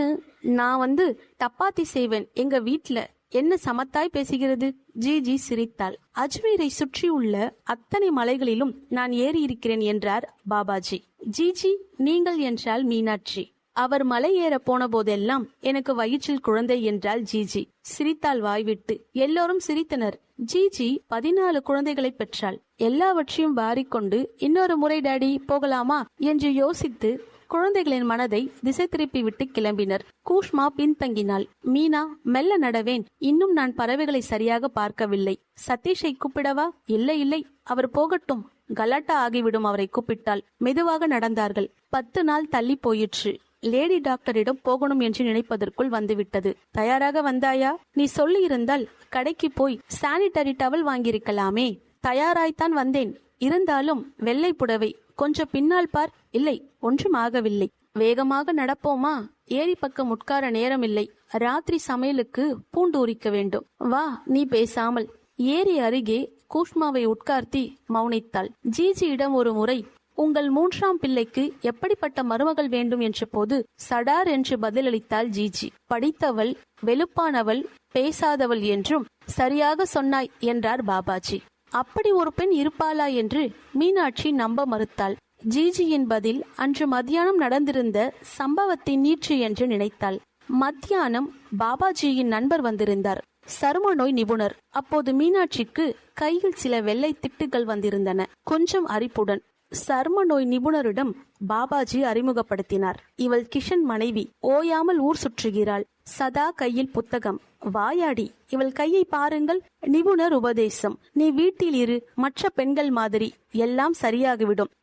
தப்பாத்தி செய்வேன் எங்க வீட்ல. என்ன சமத்தாய் பேசுகிறது? ஜிஜி சிரித்தாள். அஜ்மீரை சுற்றியுள்ள அத்தனை மலைகளிலும் நான் ஏறி இருக்கிறேன் என்றார் பாபாஜி. ஜிஜி நீங்கள் என்றால் மீனாட்சி. அவர் மலை ஏற போன போதெல்லாம் எனக்கு வயிற்றில் குழந்தை என்றால் ஜிஜி. சிரித்தாள் வாய்விட்டு. எல்லோரும் சிரித்தனர். ஜிஜி 14 குழந்தைகளை பெற்றாள். எல்லாவற்றையும் வாரிக்கொண்டு இன்னொரு முறை டாடி போகலாமா என்று யோசித்து குழந்தைகளின் மனதை திசை திருப்பி விட்டு கிளம்பினர். கூஷ்மா பின்தங்கினாள். மீனா, மெல்ல நடவேன். இன்னும் நான் பறவைகளை சரியாக பார்க்கவில்லை. சதீஷை கூப்பிடவா? இல்லை இல்லை, அவர் போகட்டும். கலாட்டா ஆகிவிடும் அவரை கூப்பிட்டால். மெதுவாக நடந்தார்கள். 10 நாள் தள்ளி போயிற்று. லேடி டாக்டரிடம் போகணும் என்று நினைப்பதற்குள் வந்துவிட்டது. தயாராக வந்தாயா? நீ சொல்லி இருந்தால் கடைக்கு போய் சானிட்டரி டவல் வாங்கியிருக்கலாமே. தயாராய்த்தான் வந்தேன். இருந்தாலும் வெள்ளை புடவை. கொஞ்சம் பின்னால் பார். இல்லை, ஒன்றும் ஆகவில்லை. வேகமாக நடப்போமா? ஏரி பக்கம் உட்கார நேரமில்லை. ராத்திரி சமையலுக்கு பூண்டு உரிக்க வேண்டும். வா, நீ பேசாமல். ஏரி அருகே கூஷ்மாவை உட்கார்த்தி மௌனித்தாள். ஜிஜியிடம் ஒரு முறை, உங்கள் 3ஆம் பிள்ளைக்கு எப்படிப்பட்ட மருமகள் வேண்டும் என்ற போது சடார் என்று பதிலளித்தாள் ஜிஜி. படித்தவள், வெளுப்பானவள், பேசாதவள் என்றும் சரியாக சொன்னாய் என்றார் பாபாஜி. அப்படி ஒரு பெண் இருப்பாளா என்று மீனாட்சி நம்ப மறுத்தாள். ஜிஜியின் பதில் அன்று மத்தியானம் நடந்திருந்த சம்பவத்தின் நீட்சி என்று நினைத்தாள். மத்தியானம் பாபாஜியின் நண்பர் வந்திருந்தார். சரும நோய் நிபுணர். அப்போது மீனாட்சிக்கு கையில் சில வெள்ளை திட்டுகள் வந்திருந்தன. கொஞ்சம் அரிப்புடன். சர்ம நோய் நிபுணரிடம் பாபாஜி அறிமுகப்படுத்தினார். இவள் கிஷன் மனைவி, ஓயாமல் ஊர் சுற்றுகிறாள், சதா கையில் புத்தகம். வாயாடி, இவள் கையை பாருங்கள். நிபுணர் உபதேசம்: நீ வீட்டில் இரு, மற்ற பெண்கள் மாதிரி, எல்லாம் சரியாகிவிடும்.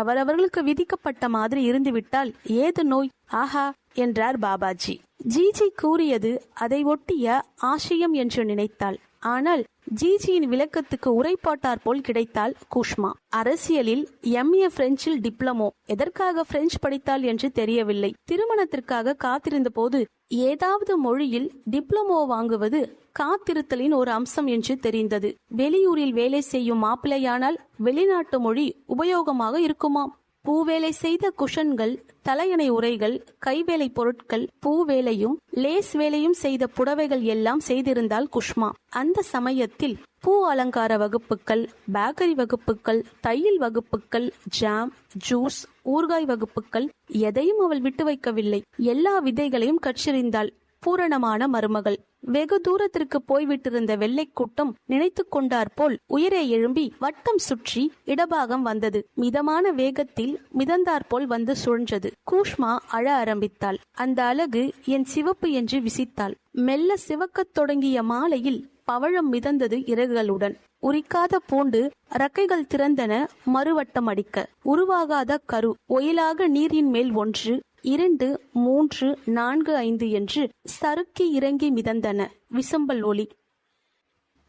அவரவர்களுக்கு விதிக்கப்பட்ட மாதிரி இருந்துவிட்டால் ஏது நோய்? ஆஹா என்றார் பாபாஜி. ஜிஜி கூறியது அதை ஒட்டிய ஆசயம் என்று நினைத்தாள். ஆனால் ஜிஜியின் விளக்கத்துக்கு உரைப்பாட்டார் போல் கிடைத்தாள் குஷ்மா. அரசியலில் MA பிரெஞ்சில் டிப்ளமோ. எதற்காக பிரெஞ்சு படித்தாள் என்று தெரியவில்லை. திருமணத்திற்காக காத்திருந்த போது ஏதாவது மொழியில் டிப்ளமோ வாங்குவது காத்திருத்தலின் ஒரு அம்சம் என்று தெரிந்தது. வெளியூரில் வேலை செய்யும் மாப்பிள்ளையானால் வெளிநாட்டு மொழி உபயோகமாக இருக்குமாம். பூவேலை செய்த குஷன்கள், தலையணை உரைகள், கைவேலை பொருட்கள், பூவேலையும் லேஸ் வேலையும் செய்த புடவைகள் எல்லாம் செய்திருந்தாள் குஷ்மா. அந்த சமயத்தில் பூ அலங்கார வகுப்புகள், பேக்கரி வகுப்புகள், தையல் வகுப்புகள், ஜாம், ஜூஸ், ஊறுகாய் வகுப்புகள் எதையும் அவள் விட்டு வைக்கவில்லை. எல்லா விதைகளையும் கற்றறிந்தாள். பூரணமான மருமகள். வெகு தூரத்திற்கு போய்விட்டிருந்த வெள்ளை கூட்டம் நினைத்து கொண்டார் போல் உயரே எழும்பி வட்டம் சுற்றி இடபாகம் வந்தது. மிதமான வேகத்தில் மிதந்தார் போல் வந்து சுழன்றது. கூஷ்மா அழ ஆரம்பித்தாள். அந்த அழகு என் சிவப்பு என்று விசித்தாள். மெல்ல சிவக்கத் தொடங்கிய மாலையில் பவழம் மிதந்தது இறகுகளுடன். உரிக்காத பூண்டு ரக்கைகள் திறந்தன மறுவட்டம் அடிக்க. உருவாகாத கரு ஒயிலாக நீரின் மேல் 1, 2, 3, 4, 5 என்று சறுக்கி இறங்கி மிதந்தன. விசம்பல் ஒளி.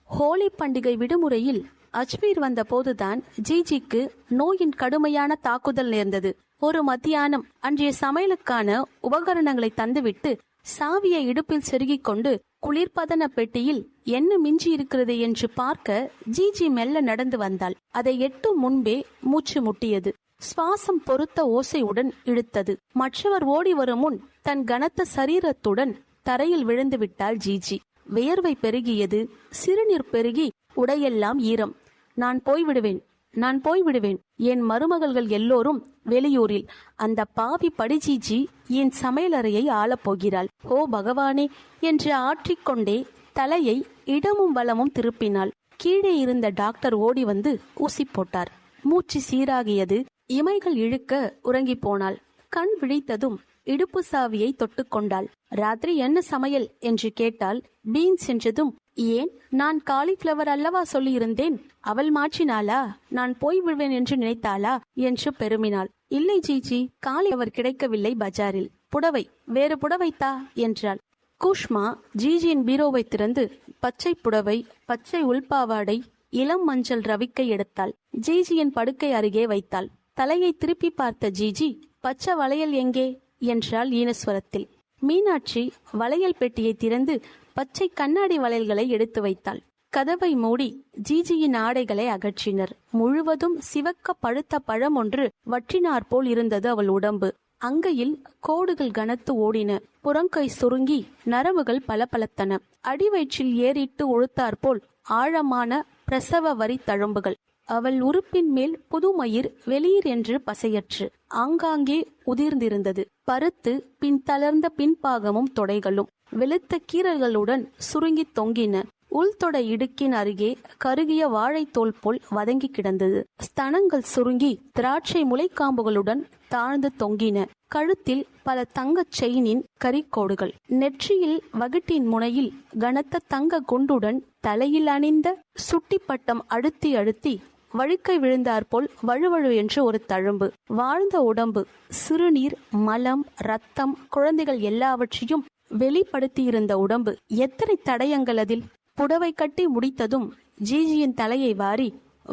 ஹோலி பண்டிகை விடுமுறையில் அஜ்மீர் வந்த போதுதான் ஜிஜிக்கு நோயின் கடுமையான தாக்குதல் நேர்ந்தது. ஒரு மத்தியானம் அன்றைய சமையலுக்கான உபகரணங்களை தந்துவிட்டு சாவியை இடுப்பில் செருகிக் கொண்டு குளிர்பதன பெட்டியில் என்ன மிஞ்சி இருக்கிறது என்று பார்க்க ஜிஜி மெல்ல நடந்து வந்தாள். அதை எட்டும் முன்பே மூச்சு முட்டியது. சுவாசம் பொருத்த ஓசையுடன் இழுத்தது. மற்றவர் ஓடி வரும் முன் தன் கனத்த சரீரத்துடன் தரையில் விழுந்து விட்டாள் ஜிஜி. வியர்வை பெருகியது. சிறுநீர் பெருகி உடையெல்லாம் ஈரம். நான் போய்விடுவேன். என் மருமகள்கள் எல்லோரும் வெளியூரில். அந்த பாவி படிஜிஜி என் சமையலறையை ஆளப்போகிறாள். ஓ பகவானே என்று ஆற்றிக்கொண்டே தலையை இடமும் வலமும் திருப்பினாள். கீழே இருந்த டாக்டர் ஓடி வந்து ஊசி போட்டார். மூச்சு சீராகியது. இமைகள் இழுக்க உறங்கி போனாள். கண் விழித்ததும் இடுப்பு சாவியை தொட்டுக்கொண்டாள். ராத்திரி என்ன சமையல் என்று கேட்டால் பீன்ஸ் என்றதும், ஏன், நான் காலிஃபிளவர் அல்லவா சொல்லியிருந்தேன், அவள் மாற்றினாளா, நான் போய்விடுவேன் என்று நினைத்தாளா என்று பெருமினாள். இல்லை ஜிஜி, காலிஃபிளவர் கிடைக்கவில்லை பஜாரில். புடவை, வேறு புடவைத்தா என்றாள். குஷ்மா ஜிஜியின் பீரோவை திறந்து பச்சை புடவை, பச்சை உள்பாவாடை, இளம் மஞ்சள் ரவிக்கை எடுத்தாள். ஜிஜியின் படுக்கை அருகே வைத்தாள். தலையை திருப்பி பார்த்த ஜிஜி, பச்சை வளையல் எங்கே என்றாள் ஈனஸ்வரத்தில். மீனாட்சி வளையல் பெட்டியை திறந்து பச்சை கண்ணாடி வளையல்களை எடுத்து வைத்தாள். கதவை மூடி ஜிஜியின் ஆடைகளை அகற்றினர். முழுவதும் சிவக்க பழுத்த பழம் ஒன்று வற்றினார் போல் இருந்தது அவள் உடம்பு. அங்கையில் கோடுகள் கனத்து ஓடின. புறங்கை சுருங்கி நரம்புகள் பலபலத்தன. அடிவயிற்றில் ஏறிட்டு உழுத்தாற்போல் ஆழமான பிரசவ வரி தழும்புகள். அவள் உறுப்பின் மேல் புதுமயிர் வெளியீர் என்று பசையற்று ஆங்காங்கே உதிர்ந்திருந்தது. பருத்து பின் தளர்ந்த பின்பாகமும் தொடைகளும் வெளுத்த கீறல்களுடன் சுருங்கி தொங்கின. உள்தொடை இடுக்கின் அருகே கருகிய வாழைத்தோல் போல் வதங்கி கிடந்தது. ஸ்தனங்கள் சுருங்கி திராட்சை முளைக்காம்புகளுடன் தாழ்ந்து தொங்கின. கழுத்தில் பல தங்கச் செயினின் கரிக்கோடுகள். நெற்றியில் வகுட்டின் முனையில் கனத்த தங்க குண்டுடன் தலையில் அணிந்த சுட்டி பட்டம் அழுத்தி அழுத்தி வழுக்கை விழுந்தாற்போல் வழுவழு என்று ஒரு தழும்பு. வாழ்ந்த உடம்பு, சிறுநீர், மலம், ரத்தம், குழந்தைகள் எல்லாவற்றையும் வெளிப்படுத்தியிருந்த உடம்பு. எத்தனை தடயங்கள் அதில்! புடவை கட்டி முடித்ததும் ஜிஜியின் தலையை வாரி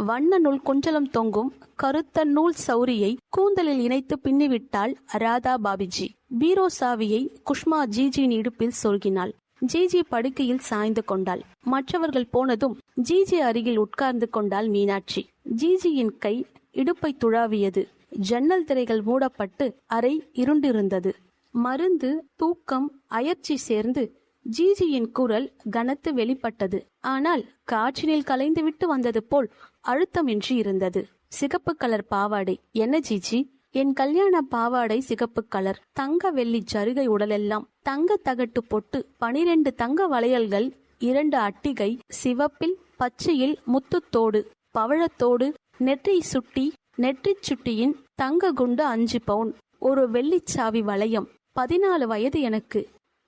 வண்ண நூல் குஞ்சலம் தொங்கும் கருத்த நூல் சௌரியை கூந்தலில் இணைத்து பின்னிவிட்டாள் ராதா பாபிஜி. பீரோ சாவியை குஷ்மா ஜிஜியின் இடுப்பில் சொருகினாள். ஜிஜி படுக்கையில் சாய்ந்து கொண்டாள். மற்றவர்கள் போனதும் ஜிஜி அருகில் உட்கார்ந்து கொண்டாள் மீனாட்சி. ஜிஜியின் கை இடுப்பை துழாவியது. ஜன்னல் திரைகள் மூடப்பட்டு அறை இருண்டிருந்தது. மருந்து, தூக்கம், அயற்சி சேர்ந்து ஜிஜியின் குரல் கனத்து வெளிப்பட்டது. ஆனால் காற்றினில் கலைந்துவிட்டு வந்தது போல் அழுத்தமின்றி இருந்தது. சிகப்பு கலர் பாவாடை. என்ன ஜிஜி? என் கல்யாண பாவாடை சிகப்பு கலர். தங்க வெள்ளி ஜருகை உடலெல்லாம். தங்க தகட்டு பொட்டு, 12 தங்க வளையல்கள், 2 அட்டிகை, சிவப்பில் பச்சையில் முத்துத்தோடு, பவழத்தோடு, நெற்றி சுட்டி, நெற்றிச் சுட்டியின் தங்க குண்டு 5 பவுன், ஒரு வெள்ளிச்சாவி வளையம். 14 வயது எனக்கு.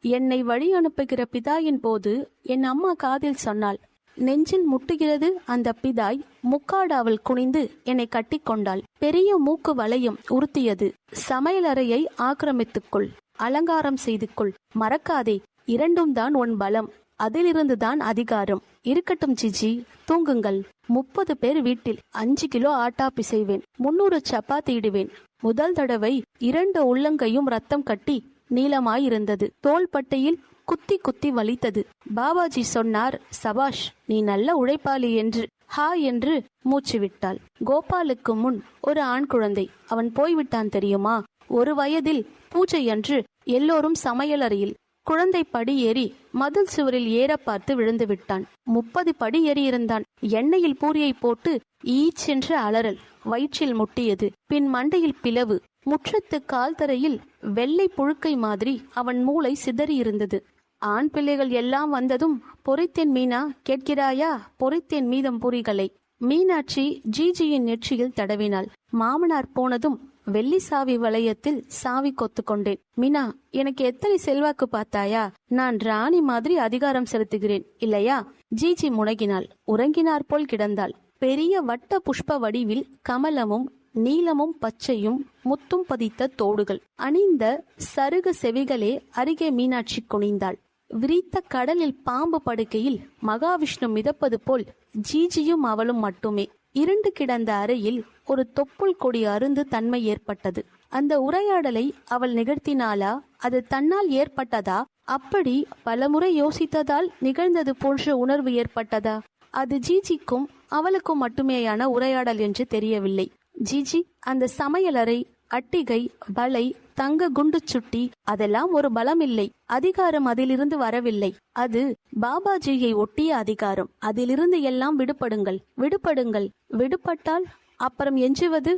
என்னை வழி அனுப்புகிற பிதாயின் போது என் அம்மா காதில் சொன்னாள். நெஞ்சில் முட்டுகிறது அந்த பிதாய். முக்காடாவல் குனிந்து என்னை கட்டிக்கொண்டாள். பெரிய மூக்கு வளையம் உறுத்தியது. சமையலறையை ஆக்கிரமித்துக்கொள், அலங்காரம் செய்து கொள், மறக்காதே, இரண்டும் தான் உன் பலம், அதிலிருந்துதான் அதிகாரம். இருக்கட்டும் ஜிஜி, தூங்குங்கள். 30 பேர் வீட்டில், 5 கிலோ ஆட்டா பிசைவேன், 300 சப்பாத்தி இடுவேன். முதல் தடவை 2 உள்ளங்கையும் ரத்தம் கட்டி நீளமாயிருந்தது. தோள்பட்டையில் குத்தி குத்தி வலித்தது. பாபாஜி சொன்னார், சபாஷ், நீ நல்ல உழைப்பாளி என்று. ஹா என்று மூச்சு விட்டாள். கோபாலுக்கு முன் ஒரு ஆண் குழந்தை. அவன் போய்விட்டான் தெரியுமா? 1 வயதில் பூஜை அன்று எல்லோரும் சமையலறையில். குழந்தை படி ஏறி மதில் சுவரில் ஏற பார்த்து விழுந்து விட்டான். 30 படி ஏறி இருந்தான். எண்ணெயில் பூரியை போட்டு ஈச்சென்று அலறல். வயிற்றில் முட்டியது. பின் மண்டையில் பிளவு. முற்றத்து கால் தரையில் வெள்ளை புழுக்கை மாதிரி அவன் மூளை சிதறி இருந்தது. ஆண் பிள்ளைகள் எல்லாம் வந்ததும், பொறித்தேன் மீனா, கேட்கிறாயா? பொறித்தேன் மீதம் பூரிகளை. மீனாட்சி ஜிஜியின் நெற்றியில் தடவினாள். மாமனார் போனதும் வெள்ளி சாவி வளையத்தில் சாவி கொத்து கொண்டேன். மீனா, எனக்கு எத்தனை செல்வாக்கு பார்த்தாயா? நான் ராணி மாதிரி அதிகாரம் செலுத்துகிறேன் இல்லையா? ஜிஜி முனகினாள். உறங்கினார் போல் கிடந்தாள். பெரிய வட்ட புஷ்ப வடிவில் கமலமும் நீலமும் பச்சையும் முத்தும் பதித்த தோடுகள் அணிந்த சருக செவிகளே அருகே மீனாட்சி குனிந்தாள். விரித்த கடலில் பாம்பு படுக்கையில் மகாவிஷ்ணு மிதப்பது போல் ஜிஜியும் அவளும் மட்டுமே. இருண்டு கிடந்த அறையில் ஒரு தொப்புள் கொடி அருந்து தன்மை ஏற்பட்டது. அந்த உரையாடலை அவள் நிகழ்த்தினாளா? அது தன்னால் ஏற்பட்டதா? அப்படி பலமுறை யோசித்ததால் நிகழ்ந்தது போன்ற உணர்வு ஏற்பட்டதா? அது ஜிஜிக்கும் அவளுக்கும் மட்டுமேயான உரையாடல் என்று தெரியவில்லை. ஜிஜி, அந்த சமையலறை, அட்டிகை, வலை, தங்க குண்டு சுட்டி, அதெல்லாம் ஒரு பலம் இல்லை. அதிகாரம் அதிலிருந்து வரவில்லை. அது பாபாஜியை ஒட்டிய அதிகாரம். அதிலிருந்து எல்லாம் விடுபடுங்கள், விடுபடுங்கள். விடுபட்டால் அப்புறம் எஞ்சுவது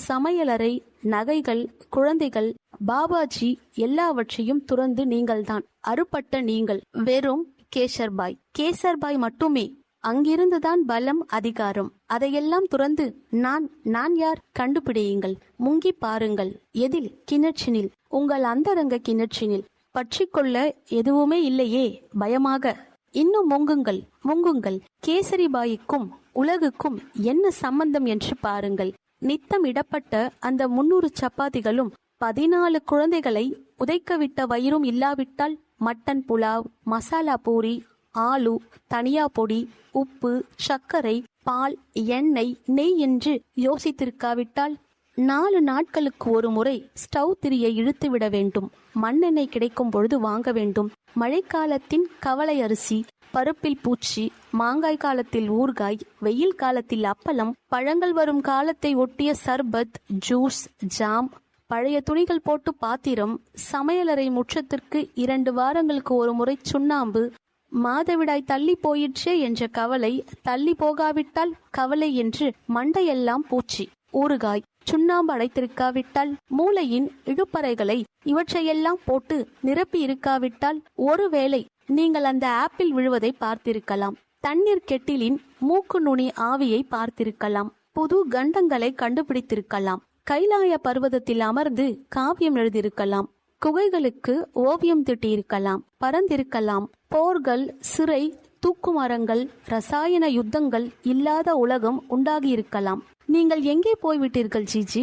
சமையலறை, நகைகள், குழந்தைகள். பாபாஜி எல்லாவற்றையும் துறந்து நீங்கள்தான். அறுபட்ட நீங்கள் வெறும் கேசர்பாய். கேசர்பாய் மட்டுமே. அங்கிருந்துதான் பலம், அதிகாரம். அதையெல்லாம் துறந்து நான் யார்? கண்டுபிடியுங்கள். முங்கி பாருங்கள். எதில்? கிணற்றினில். உங்கள் அந்தரங்க கிணற்றினில். பற்றிக்கொள்ள எதுவுமே இல்லையே பயமாக. இன்னும் முங்குங்கள், முங்குங்கள். கேசரிபாய்க்கும் உலகுக்கும் என்ன சம்பந்தம் என்று பாருங்கள். நித்தம் இடப்பட்ட அந்த 300 சப்பாத்திகளும் 14 குழந்தைகளை உதைக்கவிட்ட வயிறும் இல்லாவிட்டால், மட்டன் புலாவ், மசாலா பூரி, ஆலு, தனியா பொடி, உப்பு, சர்க்கரை, பால், எண்ணெய், நெய் என்று யோசித்திருக்காவிட்டால், 4 நாட்களுக்கு ஒரு முறை ஸ்டவ் திரியை இழுத்துவிட வேண்டும். மண்ணெண்ணெய் கிடைக்கும் பொழுது வாங்க வேண்டும். மழைக்காலத்தின் கவலை அரிசி, பருப்பில் பூச்சி, மாங்காய் காலத்தில் ஊறுகாய், வெயில் காலத்தில் அப்பளம், பழங்கள் வரும் காலத்தை ஒட்டிய சர்பத், ஜூஸ், ஜாம், பழைய துணிகள் போட்டு பாத்திரம், சமையலறை முற்றத்திற்கு 2 வாரங்களுக்கு ஒரு முறை சுண்ணாம்பு. மாதவிடாய் தள்ளி போயிற்றே என்ற கவலை, தள்ளி போகாவிட்டால் கவலை என்று மண்டையெல்லாம் பூச்சி, ஊறுகாய், சுண்ணாம்பு அடைத்திருக்காவிட்டால், மூளையின் இழுப்பறைகளை இவற்றையெல்லாம் போட்டு நிரப்பி இருக்காவிட்டால், ஒருவேளை நீங்கள் அந்த ஆப்பிள் விழுவதை பார்த்திருக்கலாம். தண்ணீர் கெட்டிலின் மூக்கு நுனி ஆவியை பார்த்திருக்கலாம். புது கண்டங்களை கண்டுபிடித்திருக்கலாம். கைலாய பர்வதத்தில் அமர்ந்து காவியம் எழுதியிருக்கலாம். குகைகளுக்கு ஓவியம் திட்டியிருக்கலாம். பறந்திருக்கலாம். போர்கள், சிறை, தூக்குமரங்கள், ரசாயன யுத்தங்கள் இல்லாத உலகம் உண்டாகியிருக்கலாம். நீங்கள் எங்கே போய்விட்டீர்கள் ஜிஜி?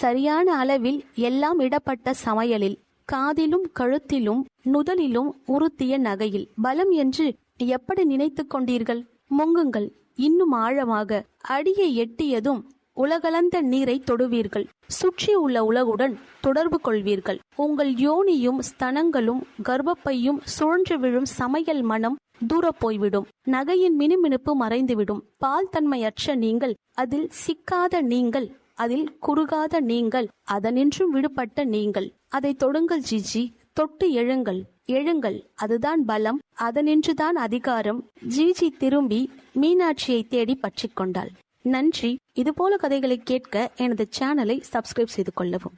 சரியான அளவில் எல்லாம் இடப்பட்ட சமையலில், காதிலும் கழுத்திலும் நுதலிலும் உறுத்திய நகையில். பலம் என்று எப்படி நினைத்து கொண்டீர்கள்? முங்குங்கள் இன்னும் ஆழமாக. அடியை எட்டியதும் உலகளந்த நீரை தொடுவீர்கள். சுற்றி உள்ள உலகுடன் தொடர்பு கொள்வீர்கள். உங்கள் யோனியும் ஸ்தனங்களும் கர்ப்பப்பையும் சுழன்று விழும் சமையல் மனம் தூர போய்விடும். நகையின் மினுமினுப்பு மறைந்துவிடும். பால் தன்மையற்ற நீங்கள், அதில் சிக்காத நீங்கள், அதில் குறுகாத நீங்கள், அதனின்றும் விடுபட்ட நீங்கள். அதை தொடுங்கள் ஜிஜி, தொட்டு எழுங்கள், எழுங்கள். அதுதான் பலம், அதனின்றுதான் அதிகாரம். ஜிஜி திரும்பி மீனாட்சியை தேடி பற்றி கொண்டாள். நன்றி. இதுபோல கதைகளை கேட்க எனது சேனலை சப்ஸ்கிரைப் செய்து கொள்ளவும்.